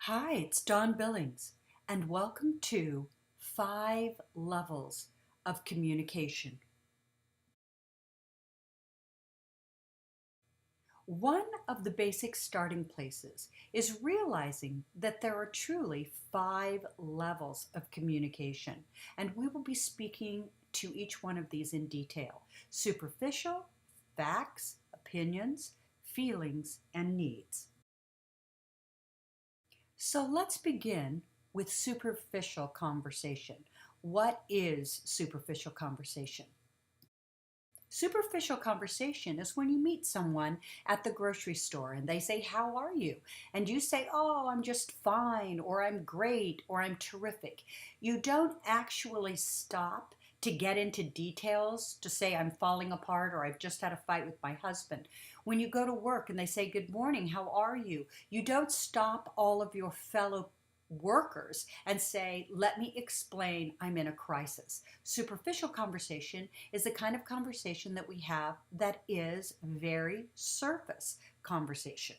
Hi, it's Dawn Billings, and welcome to 5 Levels of Communication. One of the basic starting places is realizing that there are truly 5 levels of communication, and we will be speaking to each one of these in detail: superficial, facts, opinions, feelings, and needs. So let's begin with superficial conversation. What is superficial conversation? Superficial conversation is when you meet someone at the grocery store and they say, "How are you?" And you say, "Oh, I'm just fine," or "I'm great," or "I'm terrific." You don't actually stop to get into details to say, "I'm falling apart," or "I've just had a fight with my husband." When you go to work and they say, "Good morning, how are you?" You don't stop all of your fellow workers and say, "Let me explain, I'm in a crisis." Superficial conversation is the kind of conversation that we have that is very surface conversation.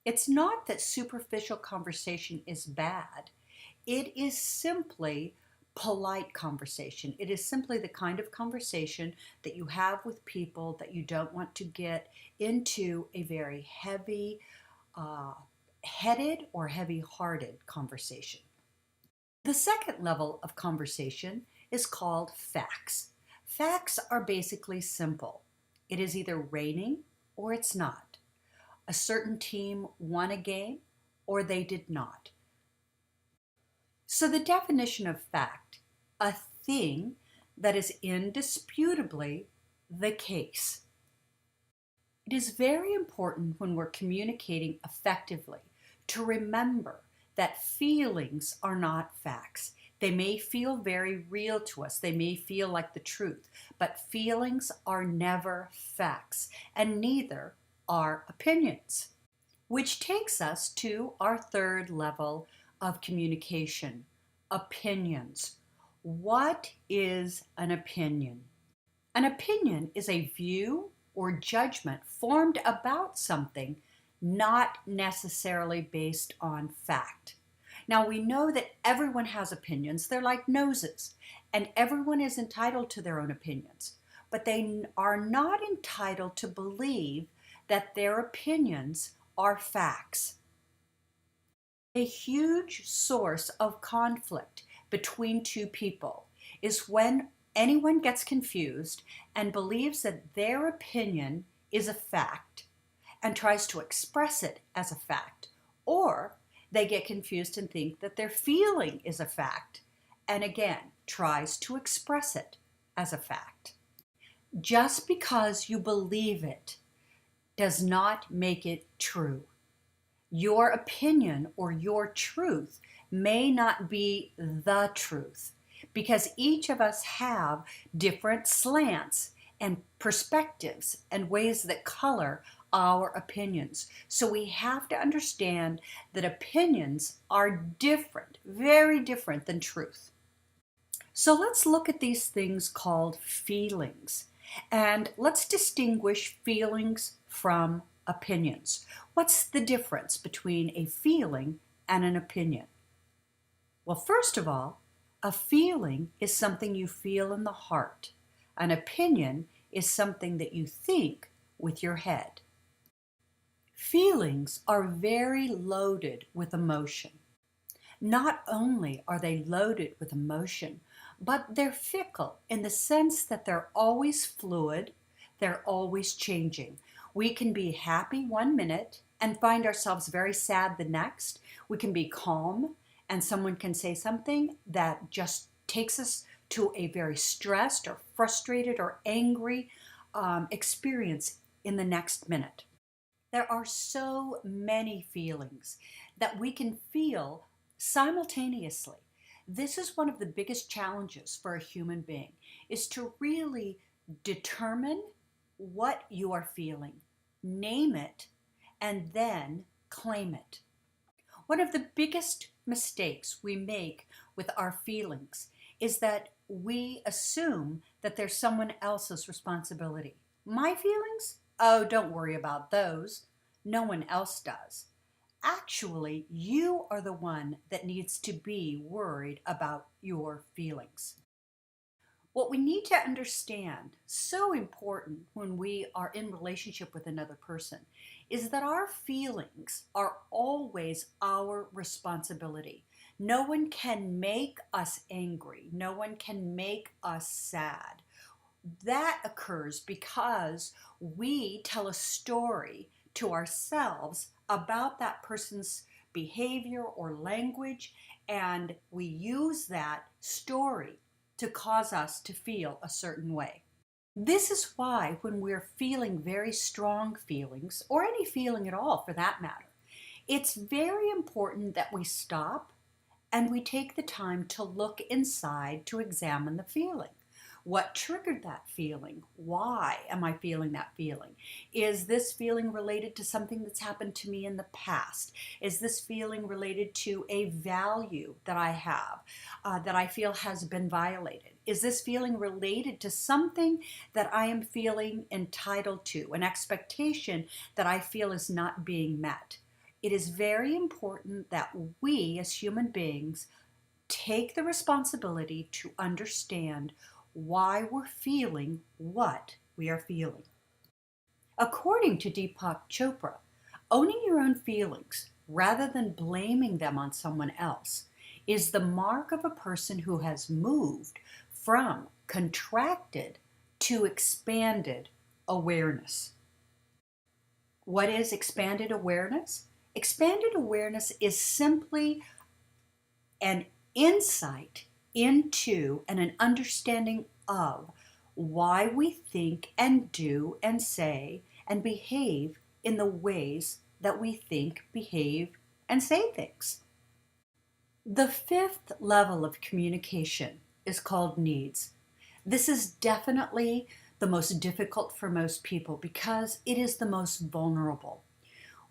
It's not that superficial conversation is bad. It is simply polite conversation. It is simply the kind of conversation that you have with people that you don't want to get into a very heavy headed or heavy hearted conversation. The second level of conversation is called facts. Facts are basically simple. It is either raining or it's not. A certain team won a game or they did not. So the definition of fact, a thing that is indisputably the case. It is very important when we're communicating effectively to remember that feelings are not facts. They may feel very real to us. They may feel like the truth, but feelings are never facts, and neither are opinions. Which takes us to our third level of communication: opinions. What is an opinion? An opinion is a view or judgment formed about something, not necessarily based on fact. Now, we know that everyone has opinions. They're like noses, and everyone is entitled to their own opinions, but they are not entitled to believe that their opinions are facts. A huge source of conflict between two people is when anyone gets confused and believes that their opinion is a fact and tries to express it as a fact, or they get confused and think that their feeling is a fact and again tries to express it as a fact. Just because you believe it does not make it true. Your opinion or your truth may not be the truth, because each of us have different slants and perspectives and ways that color our opinions. So we have to understand that opinions are different, very different than truth. So let's look at these things called feelings, and let's distinguish feelings from opinions. What's the difference between a feeling and an opinion? Well, first of all, a feeling is something you feel in the heart. An opinion is something that you think with your head. Feelings are very loaded with emotion. Not only are they loaded with emotion, but they're fickle in the sense that they're always fluid, they're always changing. We can be happy one minute and find ourselves very sad the next. We can be calm and someone can say something that just takes us to a very stressed or frustrated or angry experience in the next minute. There are so many feelings that we can feel simultaneously. This is one of the biggest challenges for a human being, is to really determine what you are feeling, name it, and then claim it. One of the biggest mistakes we make with our feelings is that we assume that they're someone else's responsibility. My feelings? Oh, don't worry about those. No one else does. Actually, you are the one that needs to be worried about your feelings. What we need to understand, so important when we are in relationship with another person, is that our feelings are always our responsibility. No one can make us angry. No one can make us sad. That occurs because we tell a story to ourselves about that person's behavior or language, and we use that story to cause us to feel a certain way. This is why, when we're feeling very strong feelings, or any feeling at all for that matter, it's very important that we stop and we take the time to look inside to examine the feeling. What triggered that feeling? Why am I feeling that feeling? Is this feeling related to something that's happened to me in the past? Is this feeling related to a value that I have that I feel has been violated? Is this feeling related to something that I am feeling entitled to, an expectation that I feel is not being met? It is very important that we as human beings take the responsibility to understand why we're feeling what we are feeling. According to Deepak Chopra, owning your own feelings rather than blaming them on someone else is the mark of a person who has moved from contracted to expanded awareness. What is expanded awareness? Expanded awareness is simply an insight into and an understanding of why we think and do and say and behave in the ways that we think, behave, and say things. The fifth level of communication is called needs. This is definitely the most difficult for most people because it is the most vulnerable.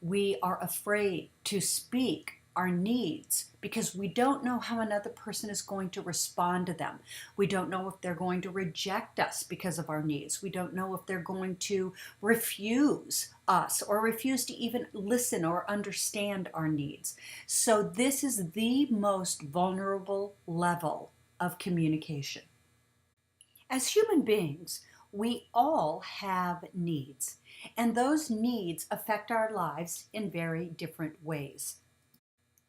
We are afraid to speak our needs because we don't know how another person is going to respond to them. We don't know if they're going to reject us because of our needs. We don't know if they're going to refuse us or refuse to even listen or understand our needs. So this is the most vulnerable level of communication. As human beings, we all have needs, and those needs affect our lives in very different ways.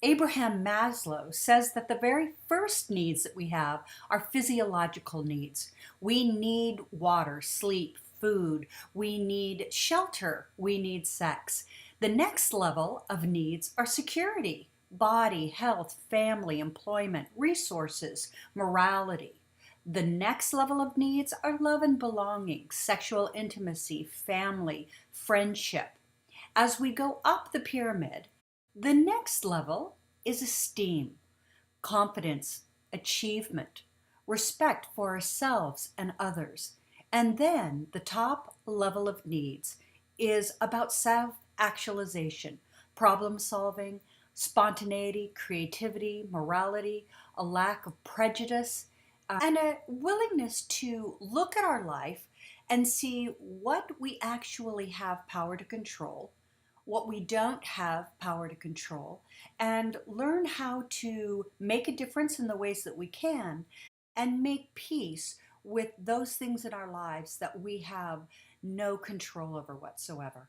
Abraham Maslow says that the very first needs that we have are physiological needs. We need water, sleep, food. We need shelter. We need sex. The next level of needs are security, body, health, family, employment, resources, morality. The next level of needs are love and belonging, sexual intimacy, family, friendship. As we go up the pyramid, the next level is esteem, confidence, achievement, respect for ourselves and others. And then the top level of needs is about self-actualization, problem solving, spontaneity, creativity, morality, a lack of prejudice, and a willingness to look at our life and see what we actually have power to control, what we don't have power to control, and learn how to make a difference in the ways that we can and make peace with those things in our lives that we have no control over whatsoever.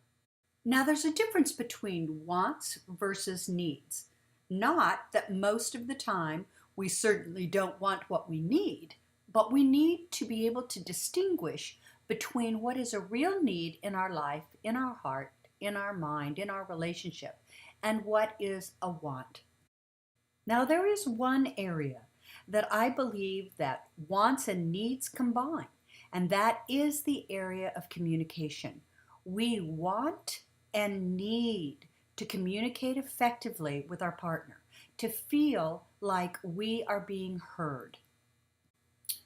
Now, there's a difference between wants versus needs. Not that most of the time we certainly don't want what we need, but we need to be able to distinguish between what is a real need in our life, in our heart, in our mind, in our relationship, and what is a want. Now, there is one area that I believe that wants and needs combine, and that is the area of communication. We want and need to communicate effectively with our partner, to feel like we are being heard.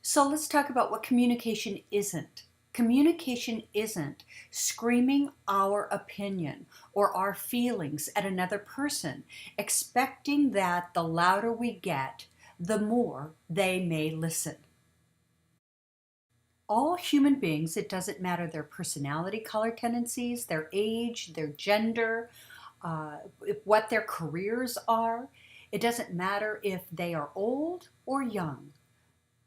So let's talk about what communication isn't. Communication isn't screaming our opinion or our feelings at another person, expecting that the louder we get, the more they may listen. All human beings, it doesn't matter their personality, color tendencies, their age, their gender, what their careers are. It doesn't matter if they are old or young.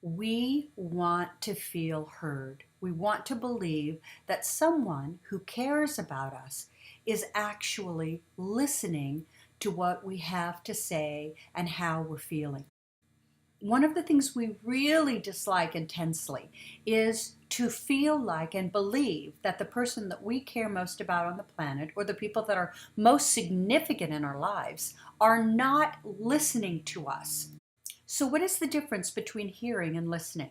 We want to feel heard. We want to believe that someone who cares about us is actually listening to what we have to say and how we're feeling. One of the things we really dislike intensely is to feel like and believe that the person that we care most about on the planet, or the people that are most significant in our lives, are not listening to us. So what is the difference between hearing and listening?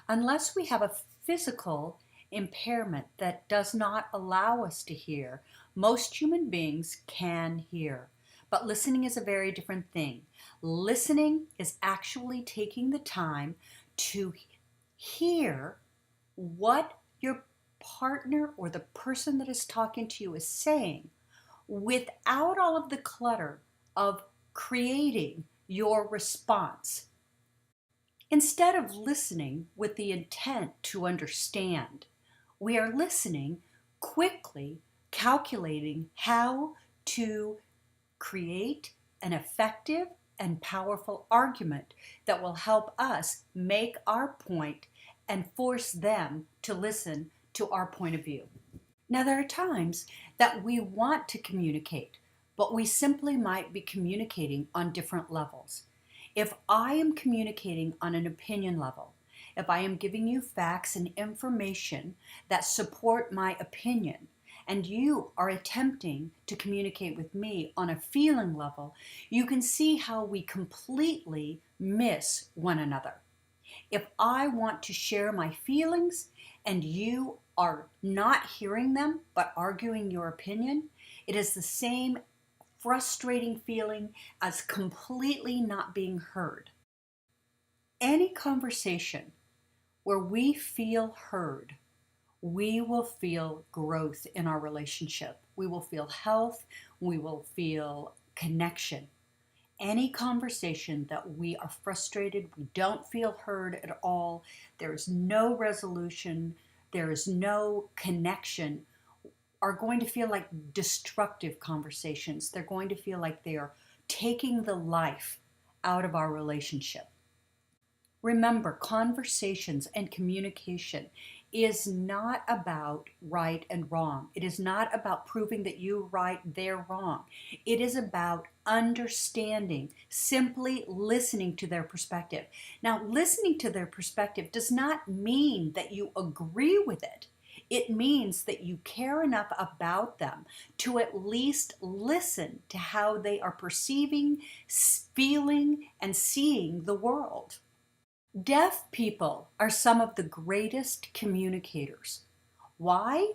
Unless we have a physical impairment that does not allow us to hear, most human beings can hear. But listening is a very different thing. Listening is actually taking the time to hear what your partner or the person that is talking to you is saying without all of the clutter of creating your response. Instead of listening with the intent to understand, we are listening quickly, calculating how to create an effective and powerful argument that will help us make our point and force them to listen to our point of view. Now, there are times that we want to communicate, but we simply might be communicating on different levels. If I am communicating on an opinion level, if I am giving you facts and information that support my opinion, and you are attempting to communicate with me on a feeling level, you can see how we completely miss one another. If I want to share my feelings and you are not hearing them but arguing your opinion, it is the same frustrating feeling as completely not being heard. Any conversation where we feel heard, we will feel growth in our relationship. We will feel health. We will feel connection. Any conversation that we are frustrated, we don't feel heard at all, there is no resolution, there is no connection, are going to feel like destructive conversations. They're going to feel like they are taking the life out of our relationship. Remember, conversations and communication is not about right and wrong. It is not about proving that you're right, they're wrong. It is about understanding, simply listening to their perspective. Now, listening to their perspective does not mean that you agree with it. It means that you care enough about them to at least listen to how they are perceiving, feeling, and seeing the world. Deaf people are some of the greatest communicators. Why?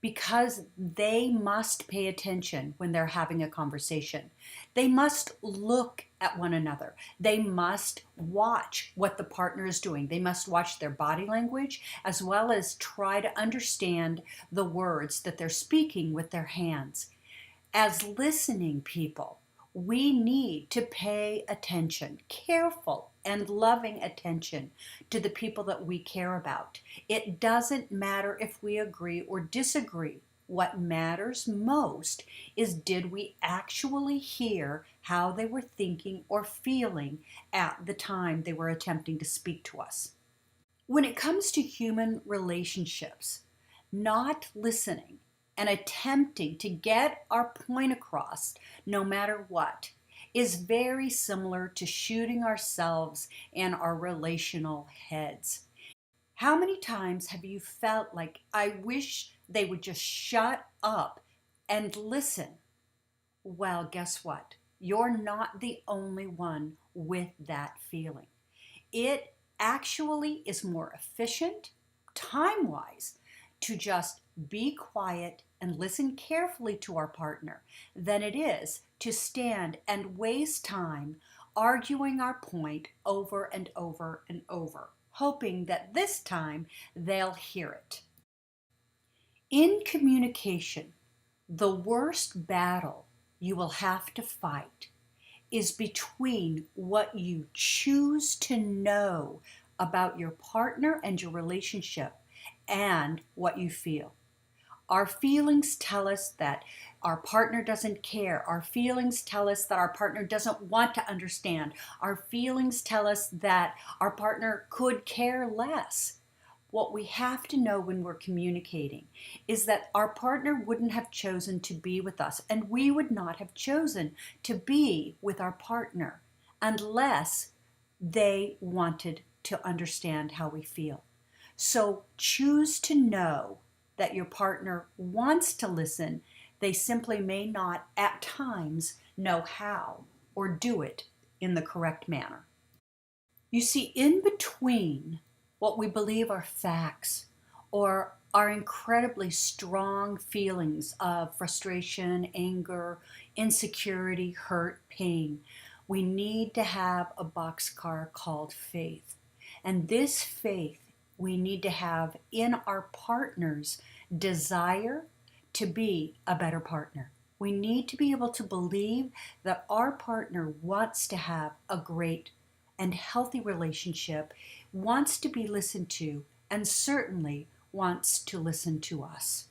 Because they must pay attention when they're having a conversation. They must look at one another. They must watch what the partner is doing. They must watch their body language as well as try to understand the words that they're speaking with their hands. As listening people, we need to pay attention, careful and loving attention to the people that we care about. It doesn't matter if we agree or disagree. What matters most is, did we actually hear how they were thinking or feeling at the time they were attempting to speak to us? When it comes to human relationships, not listening and attempting to get our point across no matter what is very similar to shooting ourselves in our relational heads. How many times have you felt like, I wish they would just shut up and listen? Well, guess what? You're not the only one with that feeling. It actually is more efficient, time-wise, to just be quiet and listen carefully to our partner than it is to stand and waste time arguing our point over and over and over, hoping that this time they'll hear it. In communication, the worst battle you will have to fight is between what you choose to know about your partner and your relationship and what you feel. Our feelings tell us that our partner doesn't care. Our feelings tell us that our partner doesn't want to understand. Our feelings tell us that our partner could care less. What we have to know when we're communicating is that our partner wouldn't have chosen to be with us, and we would not have chosen to be with our partner unless they wanted to understand how we feel. So choose to know that your partner wants to listen. They simply may not at times know how or do it in the correct manner. You see, in between what we believe are facts or our incredibly strong feelings of frustration, anger, insecurity, hurt, pain, we need to have a boxcar called faith. And this faith we need to have in our partner's desire to be a better partner. We need to be able to believe that our partner wants to have a great and healthy relationship, wants to be listened to, and certainly wants to listen to us.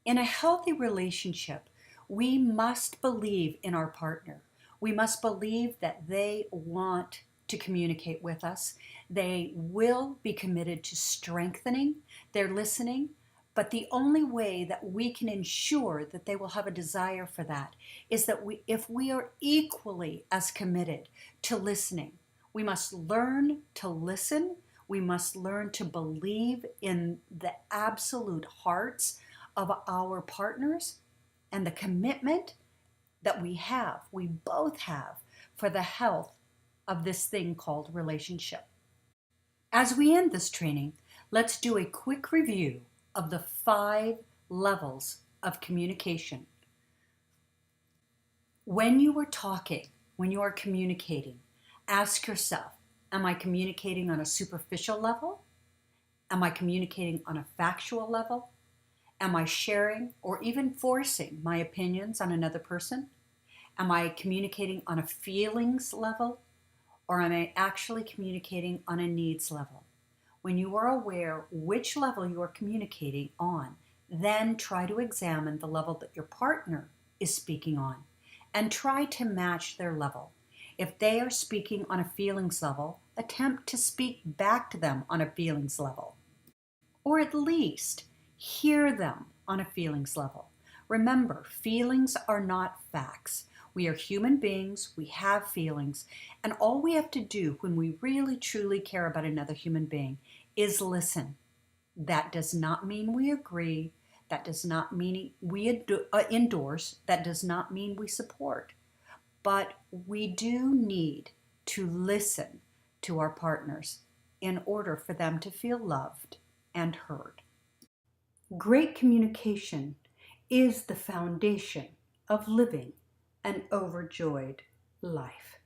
In a healthy relationship, we must believe in our partner. We must believe that they want to communicate with us. They will be committed to strengthening their listening, but the only way that we can ensure that they will have a desire for that is that if we are equally as committed to listening, we must learn to listen. We must learn to believe in the absolute hearts of our partners and the commitment that we both have for the health of this thing called relationship. As we end this training, let's do a quick review of the 5 levels of communication. When you are talking, when you are communicating, ask yourself, am I communicating on a superficial level? Am I communicating on a factual level? Am I sharing or even forcing my opinions on another person? Am I communicating on a feelings level, or am I actually communicating on a needs level? When you are aware which level you are communicating on, then try to examine the level that your partner is speaking on and try to match their level. If they are speaking on a feelings level, attempt to speak back to them on a feelings level, or at least hear them on a feelings level. Remember, feelings are not facts. We are human beings, we have feelings, and all we have to do when we really truly care about another human being is listen. That does not mean we agree, that does not mean we endorse, that does not mean we support, but we do need to listen to our partners in order for them to feel loved and heard. Great communication is the foundation of living an overjoyed life.